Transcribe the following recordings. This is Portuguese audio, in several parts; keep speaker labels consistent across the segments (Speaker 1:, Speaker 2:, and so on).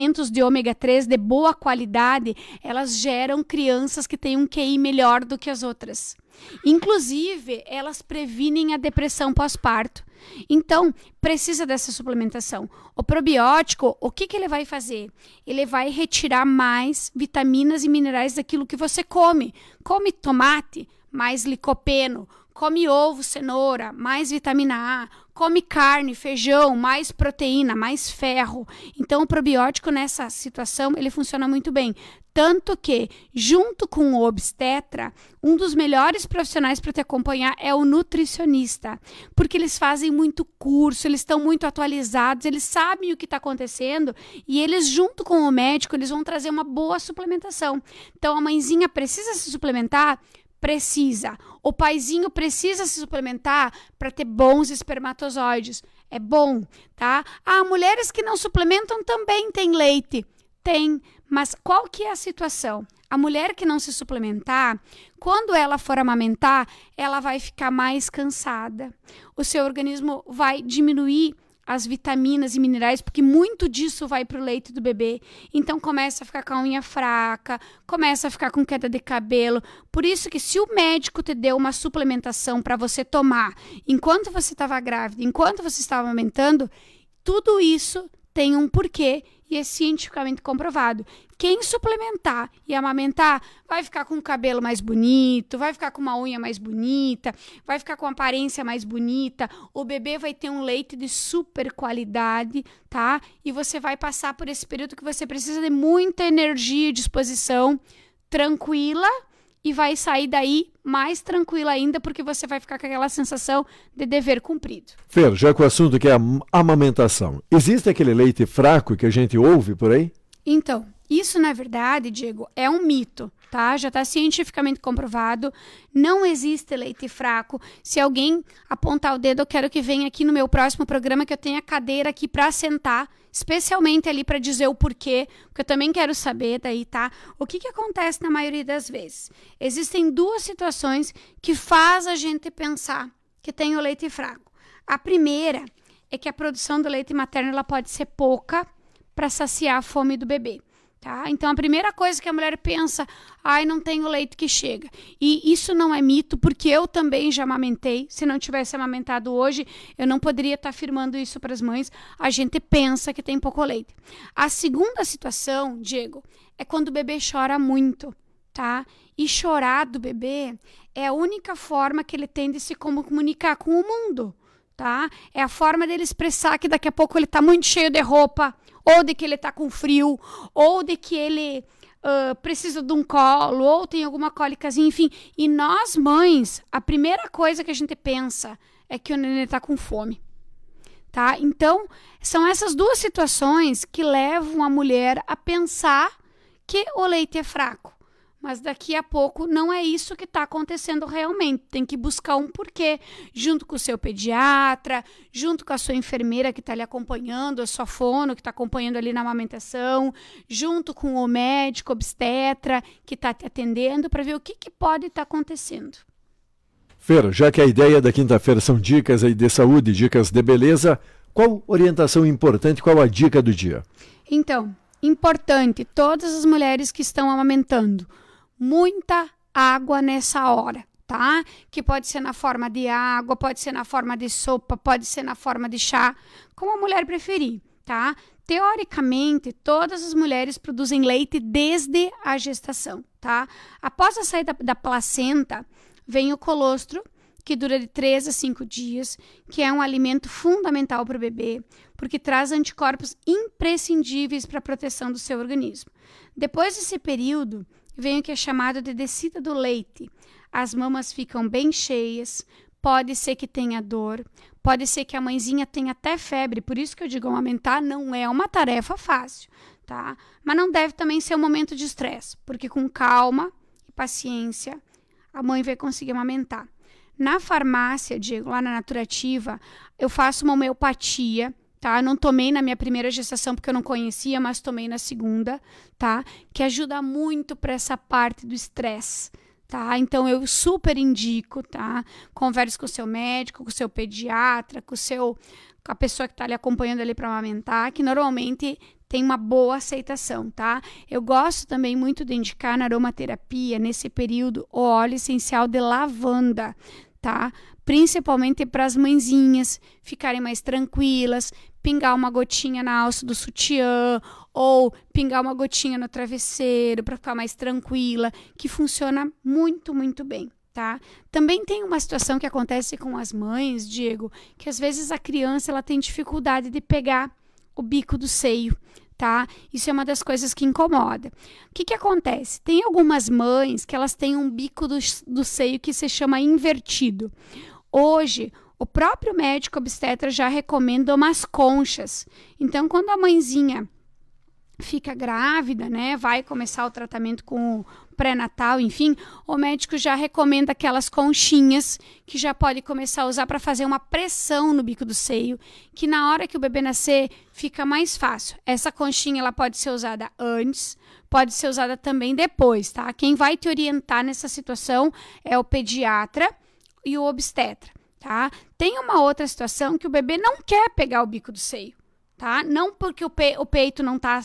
Speaker 1: suplementos de ômega 3 de boa qualidade, elas geram crianças que têm um QI melhor do que as outras. Inclusive, elas previnem a depressão pós-parto. Então, precisa dessa suplementação. O probiótico, o que ele vai fazer? Ele vai retirar mais vitaminas e minerais daquilo que você come. Come tomate, mais licopeno. Come ovo, cenoura, mais vitamina A. Come carne, feijão, mais proteína, mais ferro. Então, o probiótico nessa situação, ele funciona muito bem. Tanto que, junto com o obstetra, um dos melhores profissionais para te acompanhar é o nutricionista. Porque eles fazem muito curso, eles estão muito atualizados, eles sabem o que está acontecendo e eles, junto com o médico, eles vão trazer uma boa suplementação. Então, a mãezinha precisa se suplementar? Precisa. O paizinho precisa se suplementar para ter bons espermatozoides. É bom, tá? Mulheres que não suplementam também têm leite. Tem, mas qual que é a situação? A mulher que não se suplementar, quando ela for amamentar, ela vai ficar mais cansada. O seu organismo vai diminuir as vitaminas e minerais, porque muito disso vai para o leite do bebê. Então, começa a ficar com a unha fraca, começa a ficar com queda de cabelo. Por isso que se o médico te deu uma suplementação para você tomar enquanto você estava grávida, enquanto você estava amamentando, tudo isso tem um porquê e é cientificamente comprovado. Quem suplementar e amamentar vai ficar com o cabelo mais bonito, vai ficar com uma unha mais bonita, vai ficar com a aparência mais bonita, o bebê vai ter um leite de super qualidade, tá? E você vai passar por esse período que você precisa de muita energia e disposição, tranquila, e vai sair daí mais tranquila ainda, porque você vai ficar com aquela sensação de dever cumprido.
Speaker 2: Fer, já que o assunto que é a amamentação, existe aquele leite fraco que a gente ouve por aí?
Speaker 1: Então, isso na verdade, Diego, é um mito, tá? Já está cientificamente comprovado, não existe leite fraco. Se alguém apontar o dedo, eu quero que venha aqui no meu próximo programa, que eu tenha cadeira aqui para sentar, especialmente ali para dizer o porquê, porque eu também quero saber daí, tá? O que acontece na maioria das vezes? Existem duas situações que faz a gente pensar que tem o leite fraco. A primeira é que a produção do leite materno ela pode ser pouca para saciar a fome do bebê. Tá? Então, a primeira coisa que a mulher pensa, não tenho leite que chega. E isso não é mito, porque eu também já amamentei. Se não tivesse amamentado hoje, eu não poderia estar afirmando isso para as mães. A gente pensa que tem pouco leite. A segunda situação, Diego, é quando o bebê chora muito, tá? E chorar do bebê é a única forma que ele tem de se comunicar com o mundo, tá? É a forma dele expressar que daqui a pouco ele está muito cheio de roupa, ou de que ele está com frio, ou de que ele precisa de um colo, ou tem alguma cólicazinha, enfim. E nós, mães, a primeira coisa que a gente pensa é que o neném está com fome, tá? Então, são essas duas situações que levam a mulher a pensar que o leite é fraco. Mas daqui a pouco não é isso que está acontecendo realmente. Tem que buscar um porquê, junto com o seu pediatra, junto com a sua enfermeira que está lhe acompanhando, a sua fono que está acompanhando ali na amamentação, junto com o médico obstetra que está te atendendo, para ver o que pode estar acontecendo.
Speaker 2: Fer, já que a ideia da quinta-feira são dicas aí de saúde, dicas de beleza, qual orientação importante, qual a dica do dia?
Speaker 1: Então, importante, todas as mulheres que estão amamentando, muita água nessa hora, tá? Que pode ser na forma de água, pode ser na forma de sopa, pode ser na forma de chá, como a mulher preferir, tá? Teoricamente, todas as mulheres produzem leite desde a gestação, tá? Após a saída da placenta, vem o colostro, que dura de 3 a 5 dias, que é um alimento fundamental para o bebê, porque traz anticorpos imprescindíveis para a proteção do seu organismo. Depois desse período, vem o que é chamado de descida do leite. As mamas ficam bem cheias, pode ser que tenha dor, pode ser que a mãezinha tenha até febre, por isso que eu digo, amamentar não é uma tarefa fácil, tá? Mas não deve também ser um momento de estresse, porque com calma e paciência, a mãe vai conseguir amamentar. Na farmácia, Diego, lá na Naturativa, eu faço uma homeopatia, tá? Não tomei na minha primeira gestação porque eu não conhecia, mas tomei na segunda, tá? Que ajuda muito para essa parte do estresse, tá? Então, eu super indico, tá? Converse com o seu médico, com o seu pediatra, com a pessoa que está lhe acompanhando ali para amamentar, que normalmente tem uma boa aceitação, tá? Eu gosto também muito de indicar na aromaterapia, nesse período, o óleo essencial de lavanda, tá? Principalmente para as mãezinhas ficarem mais tranquilas, pingar uma gotinha na alça do sutiã ou pingar uma gotinha no travesseiro para ficar mais tranquila, que funciona muito, muito bem. Tá? Também tem uma situação que acontece com as mães, Diego, que às vezes a criança ela tem dificuldade de pegar o bico do seio, tá? Isso é uma das coisas que incomoda. O que acontece? Tem algumas mães que elas têm um bico do seio que se chama invertido. Hoje, o próprio médico obstetra já recomenda umas conchas. Então, quando a mãezinha fica grávida, né, vai começar o tratamento com o pré-natal, enfim, o médico já recomenda aquelas conchinhas que já pode começar a usar para fazer uma pressão no bico do seio, que na hora que o bebê nascer fica mais fácil. Essa conchinha ela pode ser usada antes, pode ser usada também depois, tá? Quem vai te orientar nessa situação é o pediatra e o obstetra, tá? Tem uma outra situação que o bebê não quer pegar o bico do seio. Tá? Não porque o peito não tá,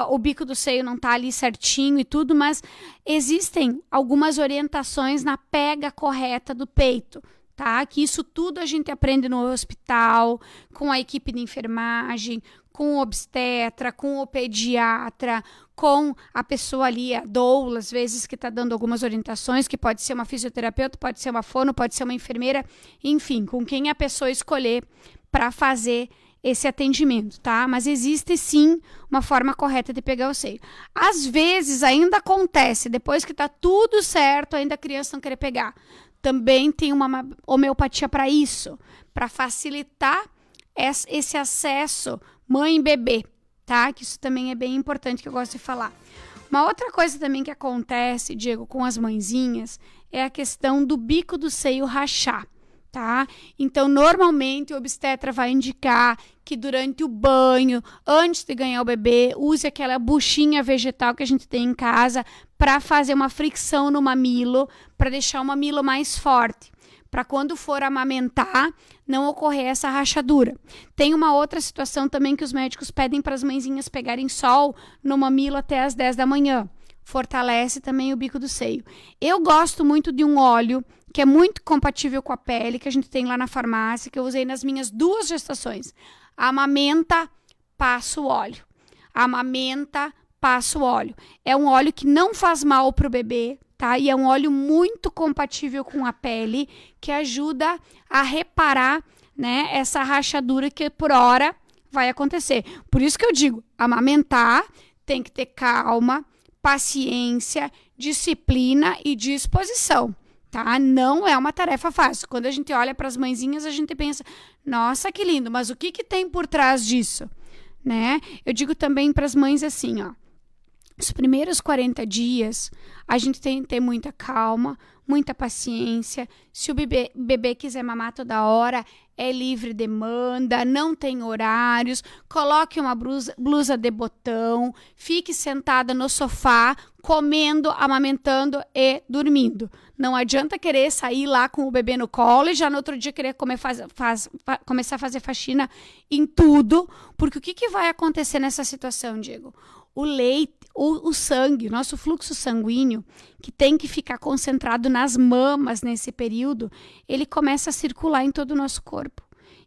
Speaker 1: o bico do seio não tá ali certinho e tudo, mas existem algumas orientações na pega correta do peito, tá? Que isso tudo a gente aprende no hospital, com a equipe de enfermagem, com o obstetra, com o pediatra, com a pessoa ali, a doula, às vezes, que está dando algumas orientações, que pode ser uma fisioterapeuta, pode ser uma fono, pode ser uma enfermeira, enfim, com quem a pessoa escolher para fazer esse atendimento, tá? Mas existe sim uma forma correta de pegar o seio. Às vezes ainda acontece, depois que tá tudo certo, ainda a criança não quer pegar. Também tem uma homeopatia para isso, para facilitar esse acesso mãe e bebê, tá? Que isso também é bem importante, que eu gosto de falar. Uma outra coisa também que acontece, Diego, com as mãezinhas, é a questão do bico do seio rachar. Tá? Então, normalmente, o obstetra vai indicar que durante o banho, antes de ganhar o bebê, use aquela buchinha vegetal que a gente tem em casa para fazer uma fricção no mamilo, para deixar o mamilo mais forte, para quando for amamentar, não ocorrer essa rachadura. Tem uma outra situação também que os médicos pedem para as mãezinhas pegarem sol no mamilo até as 10 da manhã. Fortalece também o bico do seio. Eu gosto muito de um óleo que é muito compatível com a pele, que a gente tem lá na farmácia, que eu usei nas minhas 2 gestações. Amamenta, passa o óleo. Amamenta, passa o óleo. É um óleo que não faz mal para o bebê, tá? E é um óleo muito compatível com a pele, que ajuda a reparar, né, essa rachadura que por hora vai acontecer. Por isso que eu digo, amamentar tem que ter calma, paciência, disciplina e disposição, tá? Não é uma tarefa fácil. Quando a gente olha para as mãezinhas, a gente pensa, nossa, que lindo, mas o que tem por trás disso, né? Eu digo também para as mães assim, ó, os primeiros 40 dias, a gente tem que ter muita calma, muita paciência. Se o bebê quiser mamar toda hora, é livre demanda, não tem horários. Coloque uma blusa de botão, fique sentada no sofá, comendo, amamentando e dormindo. Não adianta querer sair lá com o bebê no colo e já no outro dia querer começar a fazer faxina em tudo, porque o que vai acontecer nessa situação, Diego? O leite, o sangue, nosso fluxo sanguíneo, que tem que ficar concentrado nas mamas nesse período, ele começa a circular em todo o nosso corpo.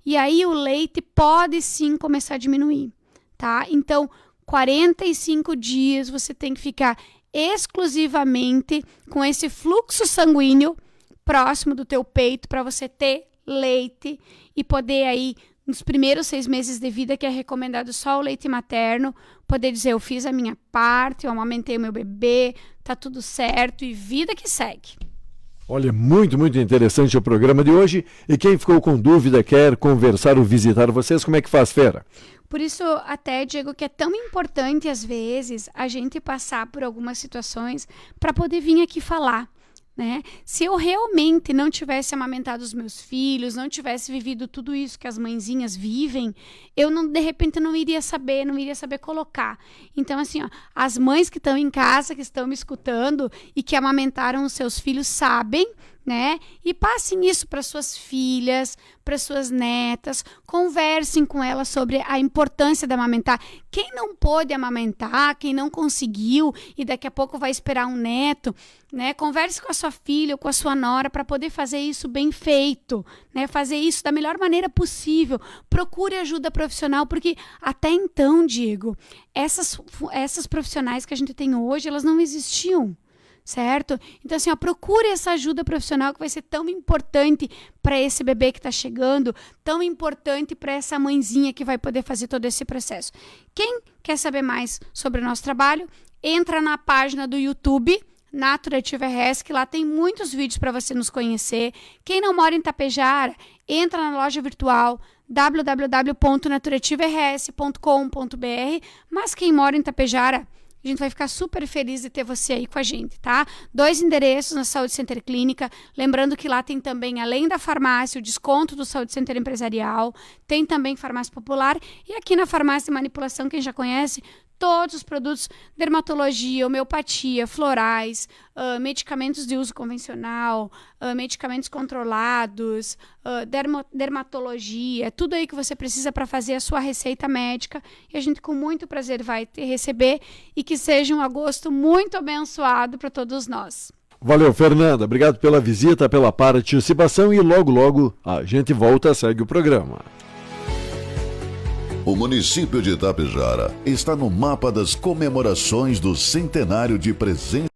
Speaker 1: E aí o leite pode sim começar a diminuir, tá? Então, 45 dias você tem que ficar exclusivamente com esse fluxo sanguíneo próximo do teu peito para você ter leite e poder aí, nos primeiros 6 meses de vida, que é recomendado só o leite materno, poder dizer, eu fiz a minha parte, eu amamentei o meu bebê, tá tudo certo e vida que segue.
Speaker 2: Olha, muito, muito interessante o programa de hoje. E quem ficou com dúvida, quer conversar ou visitar vocês, como é que faz, Fera?
Speaker 1: Por isso, até, Diego, que é tão importante, às vezes, a gente passar por algumas situações para poder vir aqui falar, né? Se eu realmente não tivesse amamentado os meus filhos, não tivesse vivido tudo isso que as mãezinhas vivem, eu não, de repente não iria saber colocar. Então, assim, ó, as mães que estão em casa, que estão me escutando e que amamentaram os seus filhos sabem, né? E passem isso para suas filhas, para suas netas, conversem com elas sobre a importância de amamentar. Quem não pôde amamentar, quem não conseguiu e daqui a pouco vai esperar um neto, né? Converse com a sua filha ou com a sua nora para poder fazer isso bem feito, né? Fazer isso da melhor maneira possível. Procure ajuda profissional, porque até então, Diego, essas profissionais que a gente tem hoje, elas não existiam. Certo? Então, assim, procure essa ajuda profissional que vai ser tão importante para esse bebê que está chegando, tão importante para essa mãezinha que vai poder fazer todo esse processo. Quem quer saber mais sobre o nosso trabalho, entra na página do YouTube, Naturative RS, que lá tem muitos vídeos para você nos conhecer. Quem não mora em Tapejara, entra na loja virtual www.naturativers.com.br, mas quem mora em Tapejara, a gente vai ficar super feliz de ter você aí com a gente, tá? 2 endereços na Saúde Center Clínica. Lembrando que lá tem também, além da farmácia, o desconto do Saúde Center Empresarial. Tem também farmácia popular. E aqui na farmácia de manipulação, quem já conhece, todos os produtos, dermatologia, homeopatia, florais, medicamentos de uso convencional, medicamentos controlados, dermatologia, tudo aí que você precisa para fazer a sua receita médica. E a gente com muito prazer vai receber e que seja um agosto muito abençoado para todos nós.
Speaker 2: Valeu, Fernanda. Obrigado pela visita, pela participação e logo a gente volta, segue o programa.
Speaker 3: O município de Tapejara está no mapa das comemorações do centenário de presença